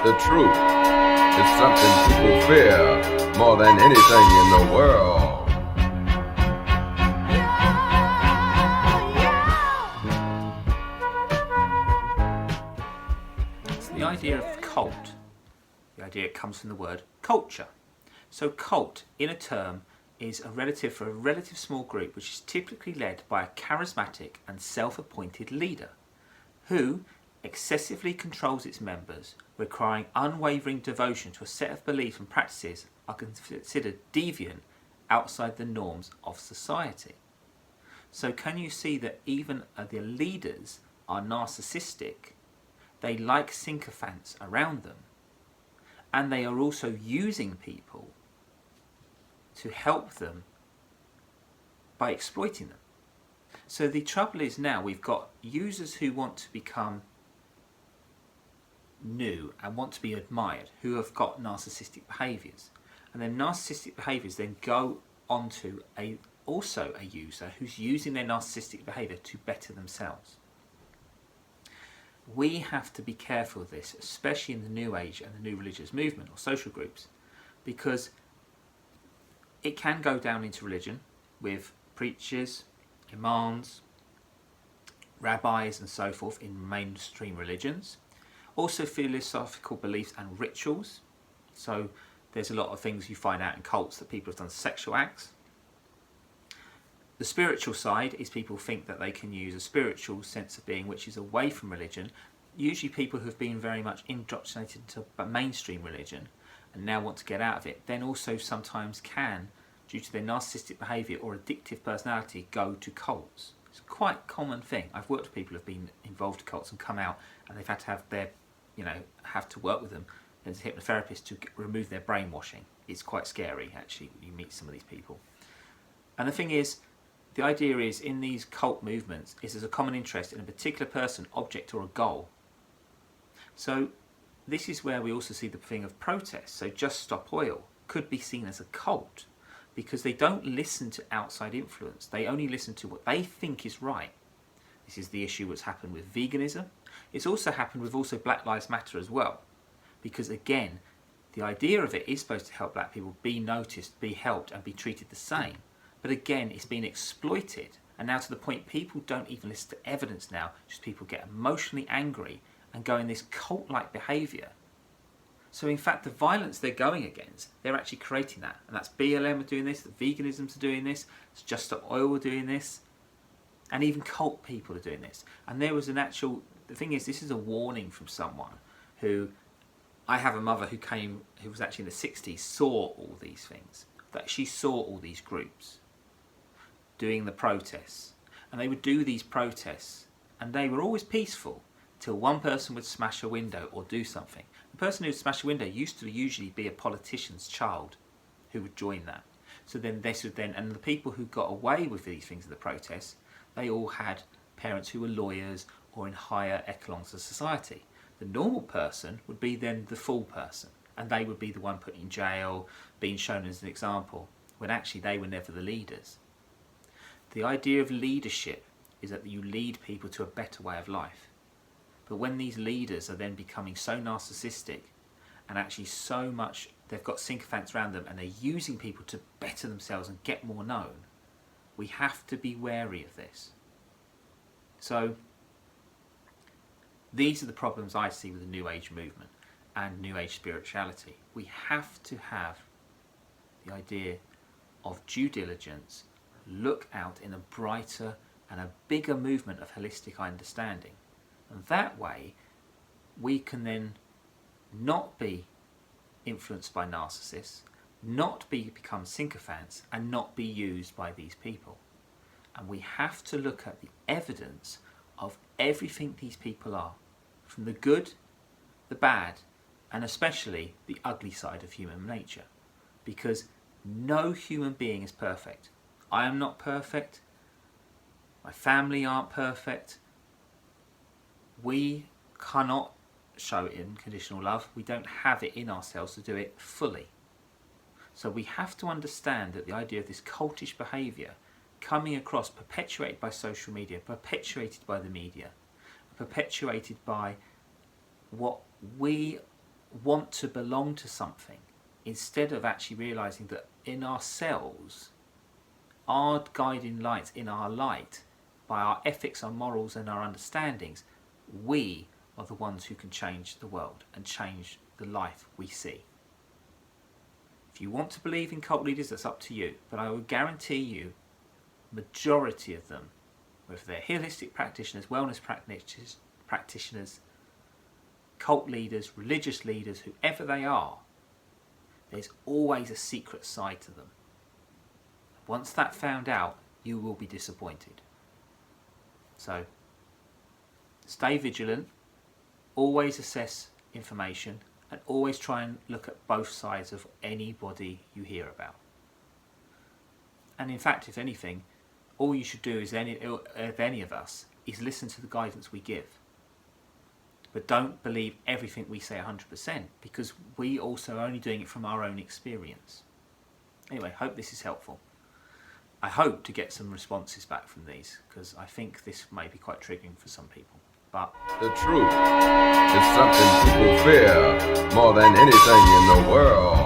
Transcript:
the truth is something people fear more than anything in the world. So the idea of cult, the idea comes from the word culture. So cult, in a term, is a relative small group which is typically led by a charismatic and self-appointed leader who excessively controls its members, requiring unwavering devotion to a set of beliefs and practices are considered deviant outside the norms of society. So can you see that even the leaders are narcissistic? They like sycophants around them, and they are also using people to help them by exploiting them. So the trouble is now we've got users who want to become new and want to be admired, who have got narcissistic behaviours, and then narcissistic behaviours then go onto also a user who's using their narcissistic behaviour to better themselves. We have to be careful of this, especially in the New Age and the new religious movement or social groups, because it can go down into religion with preachers, imams, rabbis and so forth in mainstream religions. Also philosophical beliefs and rituals. So there's a lot of things you find out in cults that people have done sexual acts. The spiritual side is people think that they can use a spiritual sense of being which is away from religion. Usually people who have been very much indoctrinated into mainstream religion and now want to get out of it, then also sometimes can, due to their narcissistic behaviour or addictive personality, go to cults. It's a quite common thing. I've worked with people who have been involved in cults and come out and they've had to have their, have to work with them as a hypnotherapist to remove their brainwashing. It's quite scary actually when you meet some of these people. And the thing is, the idea is in these cult movements is there's a common interest in a particular person, object or a goal. So this is where we also see the thing of protest. So Just Stop Oil could be seen as a cult because they don't listen to outside influence. They only listen to what they think is right. This is the issue that's happened with veganism. It's also happened with also Black Lives Matter as well. Because again, the idea of it is supposed to help black people be noticed, be helped and be treated the same. But again, it's been exploited. And now to the point people don't even listen to evidence now. Just people get emotionally angry and go in this cult-like behaviour. So in fact, the violence they're going against, they're actually creating that. And that's BLM are doing this, the veganisms are doing this, it's Just Stop Oil are doing this, and even cult people are doing this. And there was the thing is, this is a warning from someone who, I have a mother who was actually in the 60s, saw all these things. That she saw all these groups doing the protests. And they would do these protests, and they were always peaceful, till one person would smash a window or do something. The person who would smash a window used to usually be a politician's child who would join that. So then and the people who got away with these things in the protests, they all had parents who were lawyers or in higher echelons of society. The normal person would be then the fool person, and they would be the one put in jail, being shown as an example, when actually they were never the leaders. The idea of leadership is that you lead people to a better way of life. But when these leaders are then becoming so narcissistic and actually so much, they've got sycophants around them and they're using people to better themselves and get more known, we have to be wary of this. So these are the problems I see with the New Age movement and New Age spirituality. We have to have the idea of due diligence, look out in a brighter and a bigger movement of holistic understanding. And that way, we can then not be influenced by narcissists, not become sycophants, and not be used by these people. And we have to look at the evidence of everything these people are, from the good, the bad, and especially the ugly side of human nature. Because no human being is perfect. I am not perfect. My family aren't perfect. We cannot show unconditional love. We don't have it in ourselves to do it fully. So we have to understand that the idea of this cultish behaviour coming across, perpetuated by social media, perpetuated by the media, perpetuated by what we want to belong to something instead of actually realizing that in ourselves, our guiding lights, in our light, by our ethics, our morals and our understandings, we are the ones who can change the world and change the life we see. If you want to believe in cult leaders, that's up to you, but I will guarantee you, majority of them, whether they're holistic practitioners, wellness practitioners, cult leaders, religious leaders, whoever they are, there's always a secret side to them. Once that's found out, you will be disappointed. So, stay vigilant, always assess information, and always try and look at both sides of anybody you hear about. And in fact, if anything, all you should do is any of us is listen to the guidance we give. But don't believe everything we say 100%, because we also are only doing it from our own experience. Anyway, hope this is helpful. I hope to get some responses back from these, because I think this may be quite triggering for some people. But The truth is something people fear more than anything in the world.